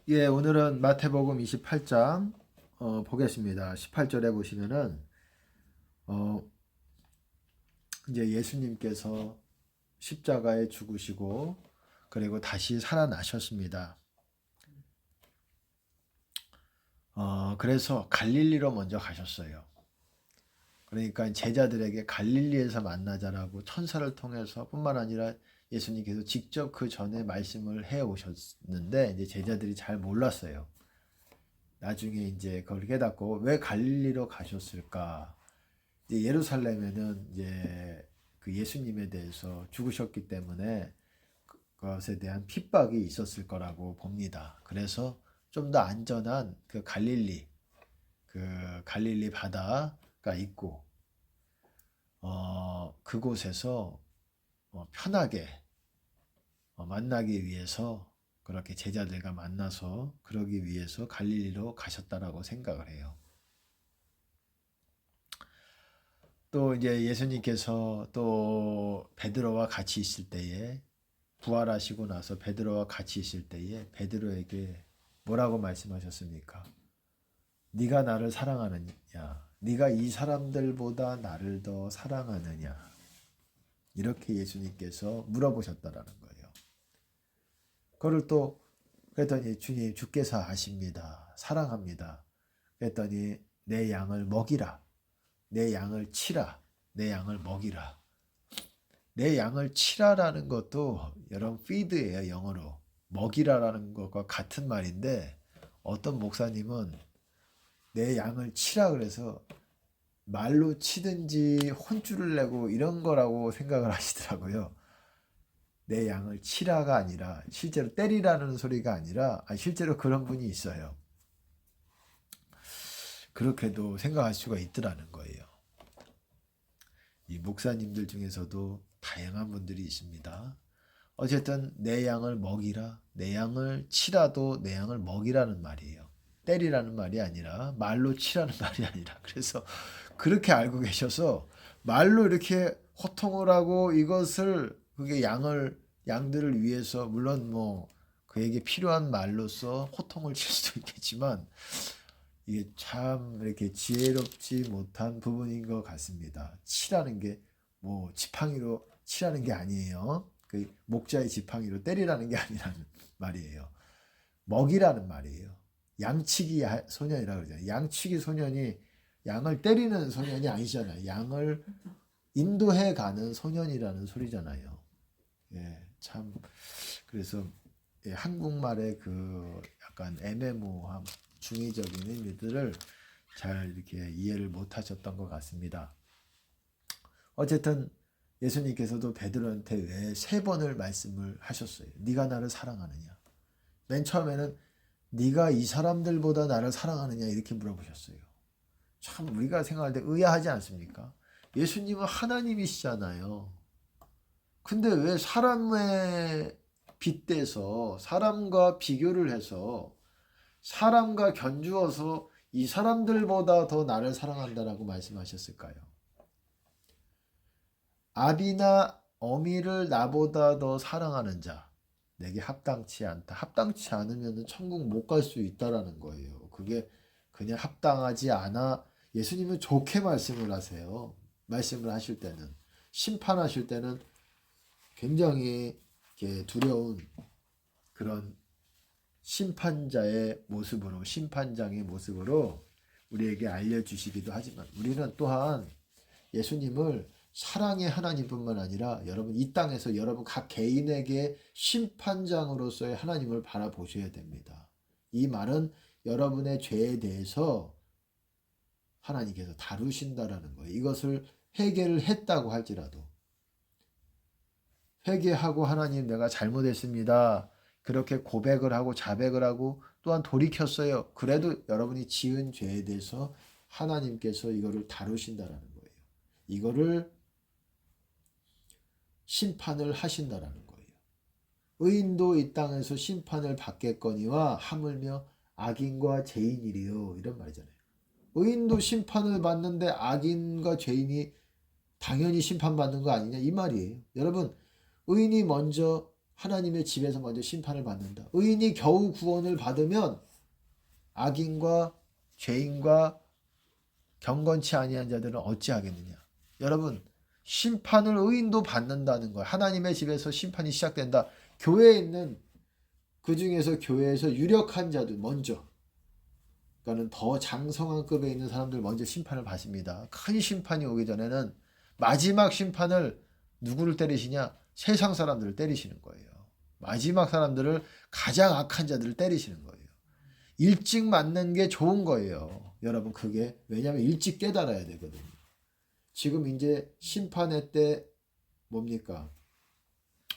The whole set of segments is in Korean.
예, 오늘은 마태복음 28장 보겠습니다. 18절에 보시면은 어, 이제 예수님께서 십자가에 죽으시고 그리고 다시 살아나셨습니다. 그래서 갈릴리로 먼저 가셨어요. 그러니까 제자들에게 갈릴리에서 만나자라고 천사를 통해서 뿐만 아니라 예수님께서 직접 그 전에 말씀을 해 오셨는데 이제 제자들이 잘 몰랐어요. 나중에 이제 그걸 깨닫고 왜 갈릴리로 가셨을까? 이제 예루살렘에는 이제 그 예수님에 대해서 죽으셨기 때문에 그것에 대한 핍박이 있었을 거라고 봅니다. 그래서 좀 더 안전한 그 갈릴리 바다가 있고 그곳에서 편하게 만나기 위해서 그렇게 제자들과 만나서 그러기 위해서 갈릴리로 가셨다라고 생각을 해요. 또 이제 예수님께서 또 베드로와 같이 있을 때에 부활하시고 나서 베드로와 같이 있을 때에 베드로에게 뭐라고 말씀하셨습니까? 네가 나를 사랑하느냐? 네가 이 사람들보다 나를 더 사랑하느냐? 이렇게 예수님께서 물어보셨다라는 거예요. 그걸 또 그랬더니 주님 주께서 아십니다. 사랑합니다. 그랬더니 내 양을 먹이라. 내 양을 치라. 내 양을 먹이라. 내 양을 치라라는 것도 여러분 feed예요. 영어로. 먹이라라는 것과 같은 말인데 어떤 목사님은 내 양을 치라 그래서 말로 치든지 혼쭐을 내고 이런 거라고 생각을 하시더라고요. 내 양을 치라가 아니라 실제로 때리라는 소리가 아니라 실제로 그런 분이 있어요. 그렇게도 생각할 수가 있더라는 거예요. 이 목사님들 중에서도 다양한 분들이 있습니다. 어쨌든 내 양을 먹이라, 내 양을 치라도 내 양을 먹이라는 말이에요. 때리라는 말이 아니라 말로 치라는 말이 아니라 그래서 그렇게 알고 계셔서 말로 이렇게 호통을 하고 이것을 그게 양들을 위해서 물론 뭐 그에게 필요한 말로서 호통을 칠 수도 있겠지만 이게 참 이렇게 지혜롭지 못한 부분인 것 같습니다. 치라는 게 뭐 지팡이로 치라는 게 아니에요. 그 목자의 지팡이로 때리라는 게 아니라는 말이에요. 먹이라는 말이에요. 양치기 소년이라고 그러잖아요. 양치기 소년이 양을 때리는 소년이 아니잖아요. 양을 인도해 가는 소년이라는 소리잖아요. 예, 참 그래서 예, 한국말의 그 약간 애매모호함, 중의적인 의미들을 잘 이렇게 이해를 못하셨던 것 같습니다. 어쨌든 예수님께서도 베드로한테 왜 3번을 말씀을 하셨어요. 네가 나를 사랑하느냐? 맨 처음에는 네가 이 사람들보다 나를 사랑하느냐 이렇게 물어보셨어요. 참 우리가 생각할 때 의아하지 않습니까? 예수님은 하나님이시잖아요. 근데 왜 사람에 빗대서 사람과 비교를 해서 사람과 견주어서 이 사람들보다 더 나를 사랑한다라고 말씀하셨을까요? 아비나 어미를 나보다 더 사랑하는 자 내게 합당치 않다. 합당치 않으면 천국 못 갈 수 있다라는 거예요. 그게 그냥 합당하지 않아. 예수님은 좋게 말씀을 하세요. 말씀을 하실 때는 심판하실 때는 굉장히 두려운 그런 심판자의 모습으로 심판장의 모습으로 우리에게 알려주시기도 하지만 우리는 또한 예수님을 사랑의 하나님뿐만 아니라 여러분 이 땅에서 여러분 각 개인에게 심판장으로서의 하나님을 바라보셔야 됩니다. 이 말은 여러분의 죄에 대해서 하나님께서 다루신다라는 거예요. 이것을 회개를 했다고 할지라도 회개하고 하나님 내가 잘못했습니다. 그렇게 고백을 하고 자백을 하고 또한 돌이켰어요. 그래도 여러분이 지은 죄에 대해서 하나님께서 이거를 다루신다라는 거예요. 이거를 심판을 하신다라는 거예요. 의인도 이 땅에서 심판을 받겠거니와 하물며 악인과 죄인이리요. 이런 말이잖아요. 의인도 심판을 받는데 악인과 죄인이 당연히 심판받는 거 아니냐 이 말이에요. 여러분 의인이 먼저 하나님의 집에서 먼저 심판을 받는다. 의인이 겨우 구원을 받으면 악인과 죄인과 경건치 아니한 자들은 어찌하겠느냐. 여러분, 심판을 의인도 받는다는 거예요. 하나님의 집에서 심판이 시작된다. 교회에 있는 그 중에서 교회에서 유력한 자들 먼저, 그러니까는 더 장성한 급에 있는 사람들 먼저 심판을 받습니다. 큰 심판이 오기 전에는 마지막 심판을 누구를 때리시냐? 세상 사람들을 때리시는 거예요. 마지막 사람들을, 가장 악한 자들을 때리시는 거예요. 일찍 맞는 게 좋은 거예요. 여러분, 그게 왜냐하면 일찍 깨달아야 되거든요. 지금 이제 심판의 때 뭡니까?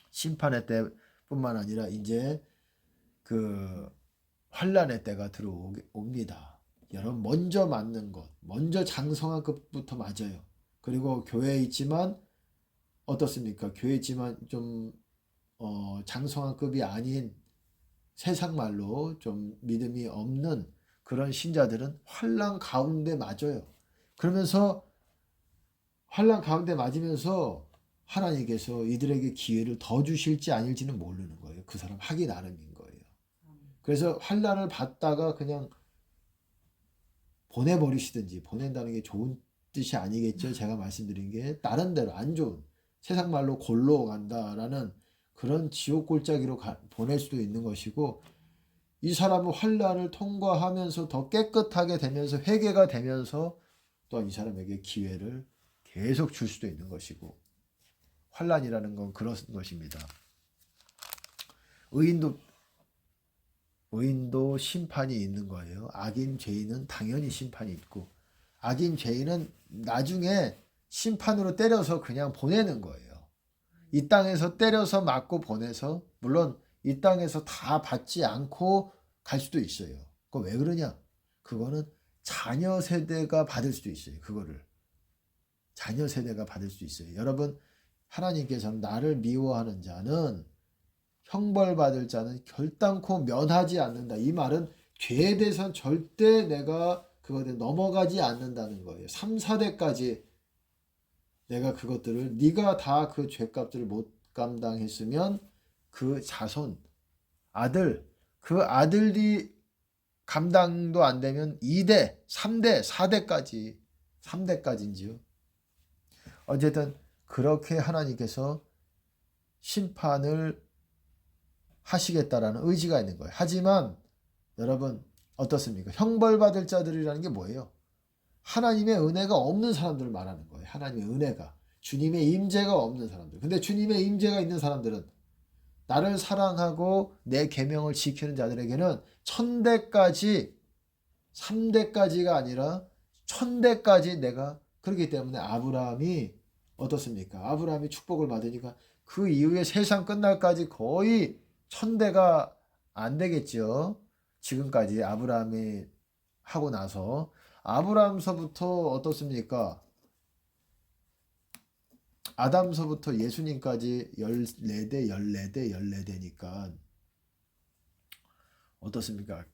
심판의 때뿐만 아니라 이제 그 환란의 때가 들어옵니다. 여러분, 먼저 맞는 것, 먼저 장성한 것부터 맞아요. 그리고 교회에 있지만 어떻습니까? 교회에 있지만 좀 장성한 급이 아닌 세상 말로 좀 믿음이 없는 그런 신자들은 환란 가운데 맞아요. 그러면서 환란 가운데 맞으면서 하나님께서 이들에게 기회를 더 주실지 아닐지는 모르는 거예요. 그 사람 하기 나름인 거예요. 그래서 환란을 받다가 그냥 보내버리시든지, 보낸다는 게 좋은 뜻이 아니겠죠. 제가 말씀드린 게 다른 데로 안 좋은, 세상 말로 골로 간다라는 그런 지옥 골짜기로 보낼 수도 있는 것이고, 이 사람은 환란을 통과하면서 더 깨끗하게 되면서 회개가 되면서 또한 이 사람에게 기회를 계속 줄 수도 있는 것이고, 환란이라는 건 그런 것입니다. 의인도 심판이 있는 거예요. 악인 죄인은 당연히 심판이 있고, 악인 죄인은 나중에 심판으로 때려서 그냥 보내는 거예요. 이 땅에서 때려서 맞고 보내서, 물론 이 땅에서 다 받지 않고 갈 수도 있어요. 그거 왜 그러냐? 그거는 자녀 세대가 받을 수도 있어요. 그거를 자녀 세대가 받을 수 있어요. 여러분, 하나님께서는 나를 미워하는 자는, 형벌받을 자는 결단코 면하지 않는다. 이 말은 죄에 대해서는 절대 내가 그것에 넘어가지 않는다는 거예요. 3, 4대까지 내가 그것들을, 네가 다 그 죄값들을 못 감당했으면 그 자손, 아들, 그 아들이 감당도 안 되면 2대, 3대, 4대까지, 3대까지인지요. 어쨌든 그렇게 하나님께서 심판을 하시겠다라는 의지가 있는 거예요. 하지만 여러분, 어떻습니까? 형벌받을 자들이라는 게 뭐예요? 하나님의 은혜가 없는 사람들을 말하는 거예요. 하나님의 은혜가, 주님의 임재가 없는 사람들. 근데 주님의 임재가 있는 사람들은, 나를 사랑하고 내 계명을 지키는 자들에게는 1000대까지, 3대까지가 아니라 1000대까지 내가, 그렇기 때문에 아브라함이 어떻습니까? 아브라함이 축복을 받으니까 그 이후에 세상 끝날까지 거의 1000대가 안 되겠죠. 지금까지 아브라함이 하고 나서, 아브라함서부터 어떻습니까? 아담서부터 예수님까지 14대, 14대, 14대니까 어떻습니까?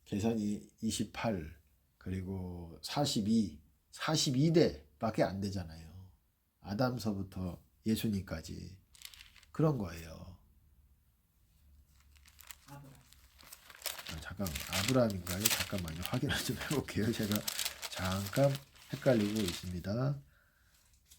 계산이 28, 그리고 42, 42대밖에 안 되잖아요. 아담서부터 예수님까지. 그런 거예요. 잠깐, 아브라함인가요? 잠깐만요. 확인을 좀 해볼게요. 제가 잠깐 헷갈리고 있습니다.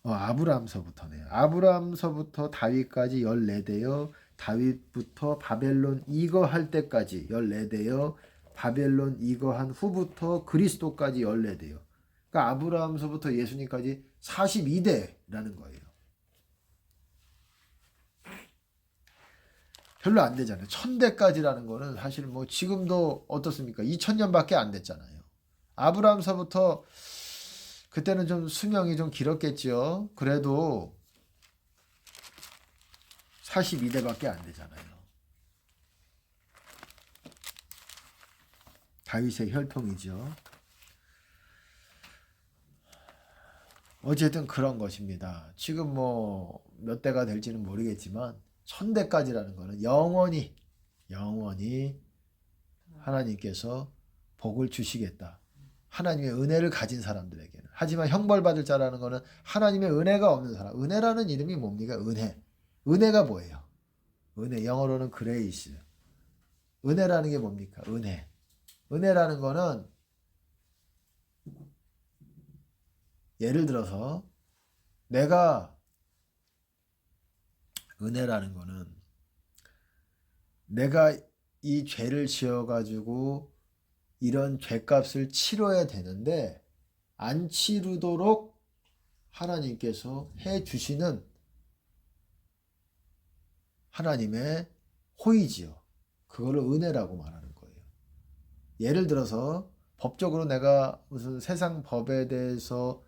아브라함서부터네요. 아브라함서부터 다윗까지 14대요. 다윗부터 바벨론 이거할 때까지 14대요. 바벨론 이거한 후부터 그리스도까지 14대요. 그러니까 아브라함서부터 예수님까지 42대라는 거예요. 별로 안 되잖아요. 1000대까지라는 거는 사실 뭐 지금도 어떻습니까? 2000년밖에 안 됐잖아요. 아브라함서부터, 그때는 좀 수명이 좀 길었겠죠. 그래도 42대밖에 안 되잖아요. 다윗의 혈통이죠. 어쨌든 그런 것입니다. 지금 뭐 몇 대가 될지는 모르겠지만 1000대까지라는 거는 영원히 하나님께서 복을 주시겠다. 하나님의 은혜를 가진 사람들에게는. 하지만 형벌받을 자라는 거는 하나님의 은혜가 없는 사람. 은혜라는 이름이 뭡니까? 은혜가 뭐예요? 은혜, 영어로는 grace. 은혜라는 게 뭡니까? 은혜. 은혜라는 거는 예를 들어서 은혜라는 거는 내가 이 죄를 지어가지고 이런 죄값을 치러야 되는데 안 치르도록 하나님께서 해주시는 하나님의 호의지요. 그거를 은혜라고 말하는 거예요. 예를 들어서 법적으로 내가 무슨 세상 법에 대해서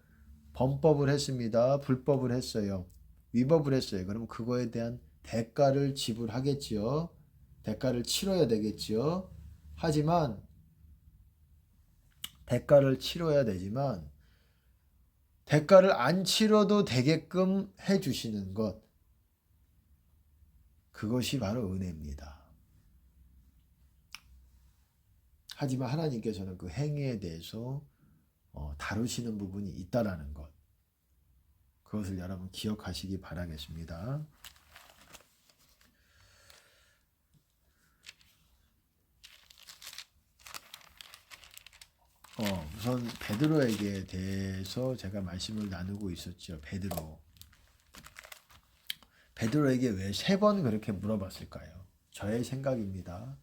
범법을 했습니다. 불법을 했어요. 위법을 했어요. 그럼 그거에 대한 대가를 지불하겠지요. 대가를 치러야 되겠지요. 하지만 대가를 치러야 되지만 대가를 안 치러도 되게끔 해주시는 것, 그것이 바로 은혜입니다. 하지만 하나님께서는 그 행위에 대해서 다루시는 부분이 있다라는 것, 그것을 여러분 기억하시기 바라겠습니다. 우선 베드로에게 대해서 제가 말씀을 나누고 있었죠. 베드로에게 왜 3번 그렇게 물어봤을까요? 저의 생각입니다.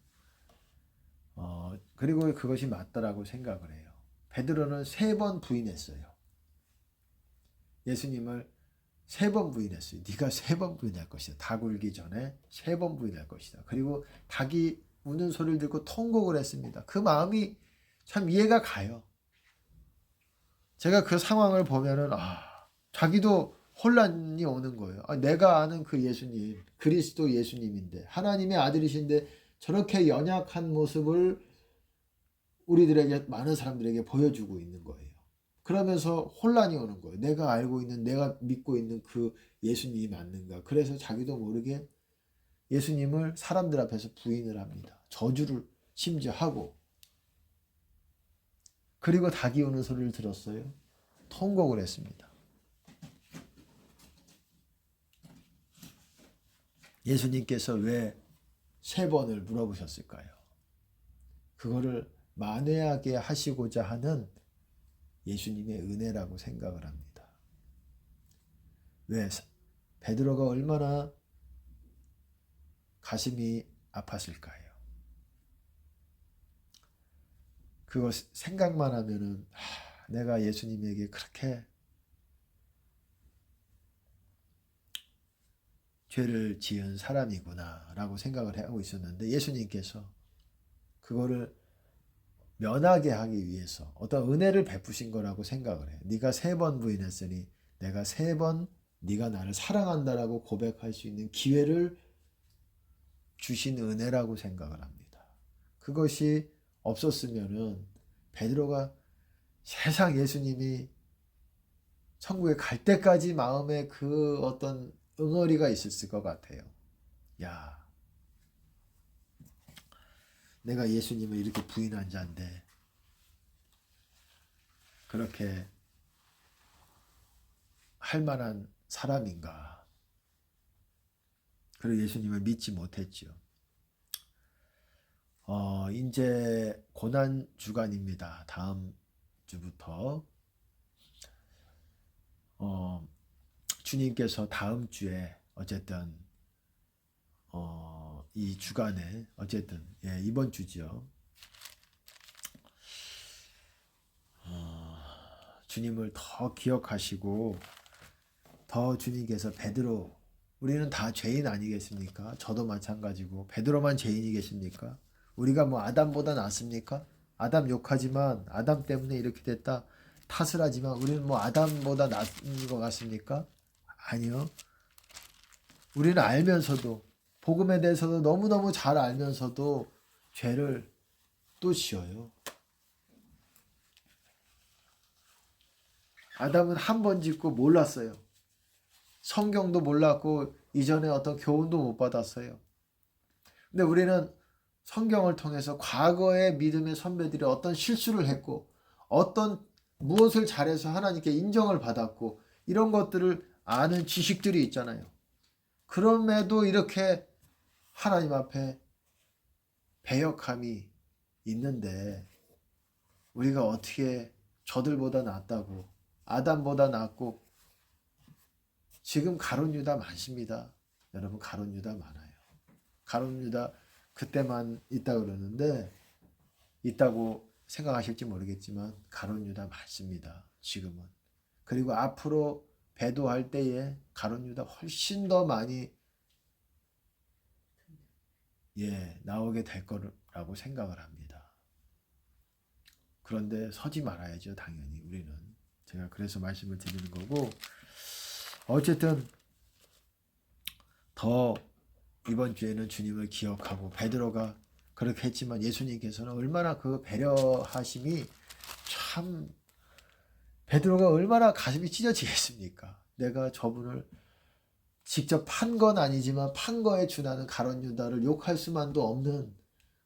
그리고 그것이 맞다라고 생각을 해요. 베드로는 3번 부인했어요. 예수님을 3번 부인했어요. 네가 3번 부인할 것이다. 닭 울기 전에 3번 부인할 것이다. 그리고 닭이 우는 소리를 듣고 통곡을 했습니다. 그 마음이 참 이해가 가요. 제가 그 상황을 보면은 자기도 혼란이 오는 거예요. 내가 아는 그 예수님, 그리스도 예수님인데 하나님의 아들이신데 저렇게 연약한 모습을 우리들에게, 많은 사람들에게 보여주고 있는 거예요. 그러면서 혼란이 오는 거예요. 내가 알고 있는, 내가 믿고 있는 그 예수님이 맞는가. 그래서 자기도 모르게 예수님을 사람들 앞에서 부인을 합니다. 저주를 심지어 하고. 그리고 닭이 우는 소리를 들었어요. 통곡을 했습니다. 예수님께서 왜 3번을 물어보셨을까요? 그거를 만회하게 하시고자 하는 예수님의 은혜라고 생각을 합니다. 왜? 베드로가 얼마나 가슴이 아팠을까요? 그거 생각만 하면은 내가 예수님에게 그렇게 죄를 지은 사람이구나 라고 생각을 하고 있었는데 예수님께서 그거를 면하게 하기 위해서 어떤 은혜를 베푸신 거라고 생각을 해요. 네가 3번 부인했으니 내가 3번 네가 나를 사랑한다라고 고백할 수 있는 기회를 주신 은혜라고 생각을 합니다. 그것이 없었으면은 베드로가 세상 예수님이 천국에 갈 때까지 마음에 그 어떤 응어리가 있었을 것 같아요. 야, 내가 예수님을 이렇게 부인한 자인데 그렇게 할 만한 사람인가. 그리고 예수님을 믿지 못했죠. 이제 고난 주간입니다. 다음 주부터 주님께서 다음 주에 어쨌든 이 주간에 어쨌든 이번 주죠. 주님을 더 기억하시고 더 주님께서 베드로, 우리는 다 죄인 아니겠습니까? 저도 마찬가지고 베드로만 죄인이겠습니까? 우리가 뭐 아담보다 낫습니까? 아담 욕하지만 아담 때문에 이렇게 됐다 탓을 하지만 우리는 뭐 아담보다 낫은 것 같습니까? 아니요. 우리는 알면서도, 복음에 대해서도 너무너무 잘 알면서도 죄를 또 지어요. 아담은 한 번 짓고 몰랐어요. 성경도 몰랐고 이전에 어떤 교훈도 못 받았어요. 근데 우리는 성경을 통해서 과거의 믿음의 선배들이 어떤 실수를 했고 어떤 무엇을 잘해서 하나님께 인정을 받았고 이런 것들을 아는 지식들이 있잖아요. 그럼에도 이렇게 하나님 앞에 배역함이 있는데 우리가 어떻게 저들보다 낫다고, 아담보다 낫고. 지금 가룟 유다 많습니다. 여러분, 가룟 유다 많아요. 가룟 유다 그때만 있다 그러는데, 있다고 생각하실지 모르겠지만 가룟 유다 많습니다. 지금은. 그리고 앞으로 배도할 때에 가룟 유다 훨씬 더 많이 나오게 될 거라고 생각을 합니다. 그런데 서지 말아야죠. 당연히 우리는. 제가 그래서 말씀을 드리는 거고, 어쨌든 더 이번 주에는 주님을 기억하고, 베드로가 그렇게 했지만 예수님께서는 얼마나 그 배려하심이, 참 베드로가 얼마나 가슴이 찢어지겠습니까? 내가 저분을 직접 판 건 아니지만 판 거에 준하는 가룟 유다를 욕할 수만도 없는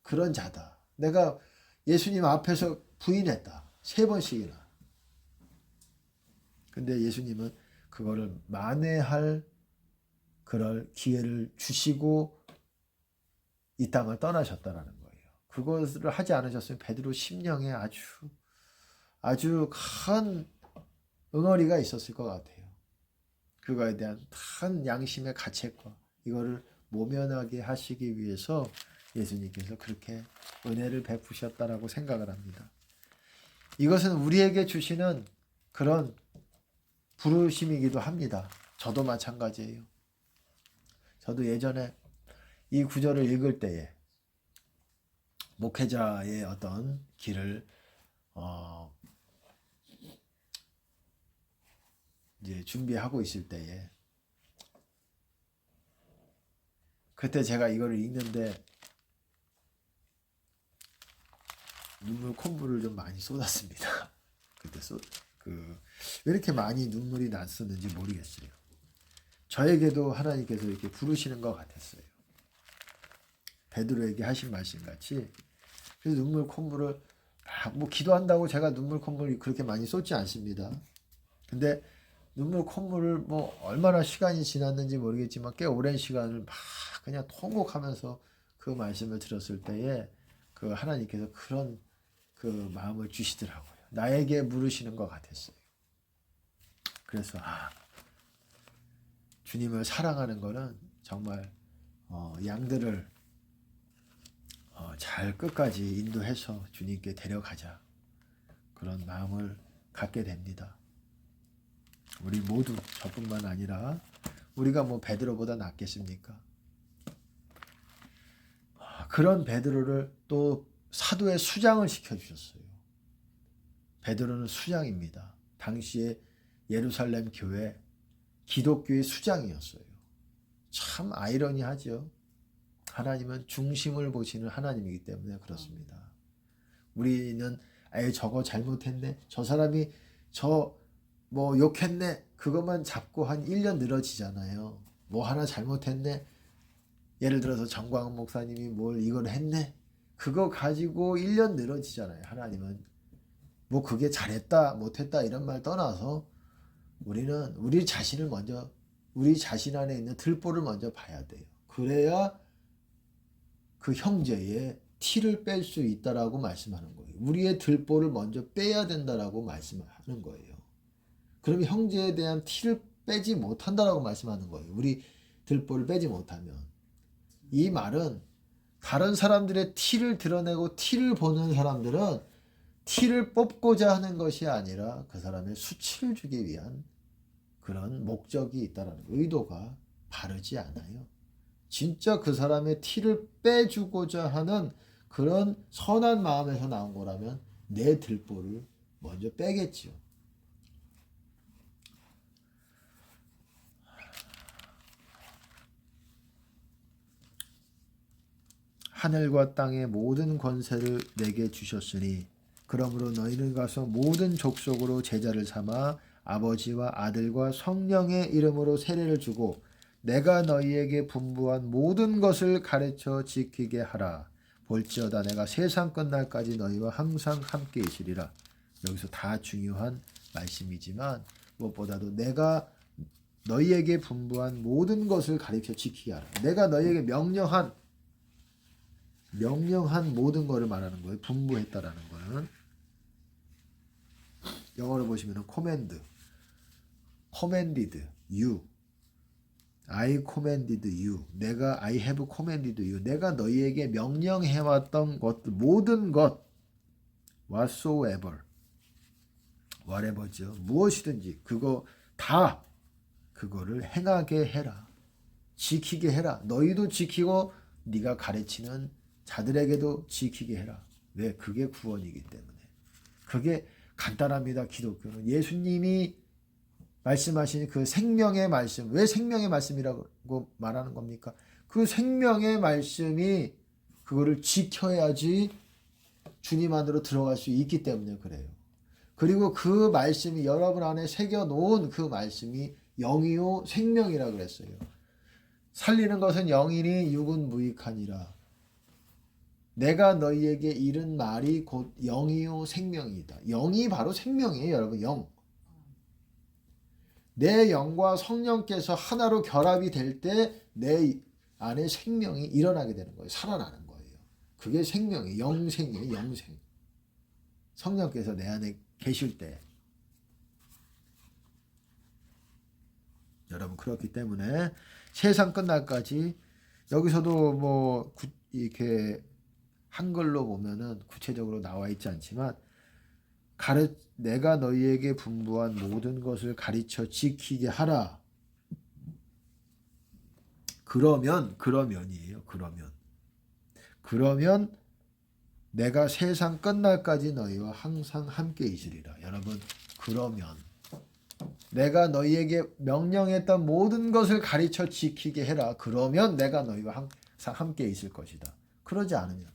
그런 자다. 내가 예수님 앞에서 부인했다. 3번씩이나. 근데 예수님은 그거를 만회할 그럴 기회를 주시고 이 땅을 떠나셨다라는 거예요. 그것을 하지 않으셨으면 베드로 심령에 아주 큰 응어리가 있었을 것 같아요. 그거에 대한 큰 양심의 가책과 이거를 모면하게 하시기 위해서 예수님께서 그렇게 은혜를 베푸셨다라고 생각을 합니다. 이것은 우리에게 주시는 그런 부르심이기도 합니다. 저도 마찬가지예요. 저도 예전에 이 구절을 읽을 때에 목회자의 어떤 길을 이제 준비하고 있을 때에, 그때 제가 이거를 읽는데 눈물 콧물을 좀 많이 쏟았습니다. 그때 왜 이렇게 많이 눈물이 났었는지 모르겠어요. 저에게도 하나님께서 이렇게 부르시는 것 같았어요. 베드로에게 하신 말씀 같이. 그래서 눈물 콧물을 뭐 기도한다고 제가 눈물 콧물이 그렇게 많이 쏟지 않습니다. 근데 눈물 콧물을 뭐 얼마나 시간이 지났는지 모르겠지만 꽤 오랜 시간을 막 그냥 통곡하면서 그 말씀을 들었을 때에 그 하나님께서 그런 그 마음을 주시더라고요. 나에게 물으시는 것 같았어요. 그래서 주님을 사랑하는 거는 정말 양들을 잘 끝까지 인도해서 주님께 데려가자, 그런 마음을 갖게 됩니다. 우리 모두, 저뿐만 아니라 우리가 뭐 베드로보다 낫겠습니까? 그런 베드로를 또 사도의 수장을 시켜주셨어요. 베드로는 수장입니다. 당시에 예루살렘 교회 기독교의 수장이었어요. 참 아이러니하죠. 하나님은 중심을 보시는 하나님이기 때문에 그렇습니다. 우리는 저거 잘못했네, 저 사람이 뭐 욕했네, 그것만 잡고 한 1년 늘어지잖아요. 뭐 하나 잘못했네, 예를 들어서 정광훈 목사님이 이걸 했네, 그거 가지고 1년 늘어지잖아요. 하나님은 뭐 그게 잘했다 못했다 이런 말 떠나서 우리는 우리 자신을 먼저, 우리 자신 안에 있는 들보를 먼저 봐야 돼요. 그래야 그 형제의 티를 뺄 수 있다라고 말씀하는 거예요. 우리의 들보를 먼저 빼야 된다라고 말씀하는 거예요. 그러면 형제에 대한 티를 빼지 못한다라고 말씀하는 거예요. 우리 들보를 빼지 못하면. 이 말은 다른 사람들의 티를 드러내고 티를 보는 사람들은 티를 뽑고자 하는 것이 아니라 그 사람의 수치를 주기 위한 그런 목적이 있다라는 거예요. 의도가 바르지 않아요. 진짜 그 사람의 티를 빼주고자 하는 그런 선한 마음에서 나온 거라면 내 들보를 먼저 빼겠지요. 하늘과 땅의 모든 권세를 내게 주셨으니 그러므로 너희는 가서 모든 족속으로 제자를 삼아 아버지와 아들과 성령의 이름으로 세례를 주고 내가 너희에게 분부한 모든 것을 가르쳐 지키게 하라. 볼지어다 내가 세상 끝날까지 너희와 항상 함께 있으리라. 여기서 다 중요한 말씀이지만 무엇보다도 내가 너희에게 분부한 모든 것을 가르쳐 지키게 하라. 내가 너희에게 명령한 명령한 모든 것을 말하는 거예요. 분부했다라는 거는. 영어로 보시면은 commanded you. I commanded you. I have commanded you. 내가 너희에게 명령해왔던 것들, 모든 것, whatsoever, whatever죠. 무엇이든지 그거 다 그거를 행하게 해라. 지키게 해라. 너희도 지키고 네가 가르치는 자들에게도 지키게 해라. 왜? 그게 구원이기 때문에. 그게 간단합니다. 기독교는. 예수님이 말씀하신 그 생명의 말씀. 왜 생명의 말씀이라고 말하는 겁니까? 그 생명의 말씀이 그거를 지켜야지 주님 안으로 들어갈 수 있기 때문에 그래요. 그리고 그 말씀이 여러분 안에 새겨놓은 그 말씀이 영이요 생명이라 그랬어요. 살리는 것은 영이니 육은 무익하니라. 내가 너희에게 이른 말이 곧 영이요 생명이다. 영이 바로 생명이에요, 여러분. 영. 내 영과 성령께서 하나로 결합이 될 때 내 안에 생명이 일어나게 되는 거예요. 살아나는 거예요. 그게 생명이에요. 영생이에요. 영생. 성령께서 내 안에 계실 때. 여러분 그렇기 때문에 세상 끝날까지 여기서도 뭐 이렇게 한글로 보면은 구체적으로 나와 있지 않지만 내가 너희에게 분부한 모든 것을 가르쳐 지키게 하라. 그러면이에요. 그러면 내가 세상 끝날까지 너희와 항상 함께 있으리라. 여러분 그러면 내가 너희에게 명령했던 모든 것을 가르쳐 지키게 해라. 그러면 내가 너희와 항상 함께 있을 것이다. 그러지 않으면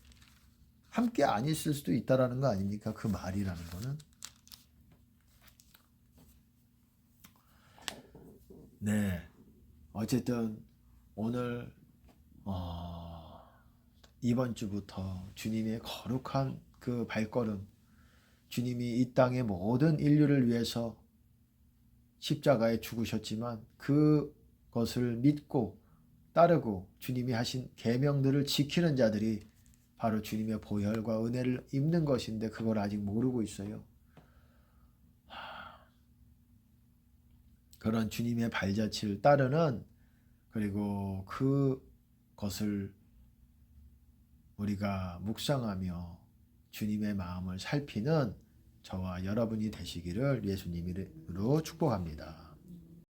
함께 안 있을 수도 있다라는 거 아닙니까? 그 말이라는 거는. 네. 어쨌든 오늘 이번 주부터 주님의 거룩한 그 발걸음, 주님이 이 땅의 모든 인류를 위해서 십자가에 죽으셨지만 그것을 믿고 따르고 주님이 하신 계명들을 지키는 자들이 바로 주님의 보혈과 은혜를 입는 것인데 그걸 아직 모르고 있어요. 그런 주님의 발자취를 따르는, 그리고 그것을 우리가 묵상하며 주님의 마음을 살피는 저와 여러분이 되시기를 예수님 이름으로 축복합니다.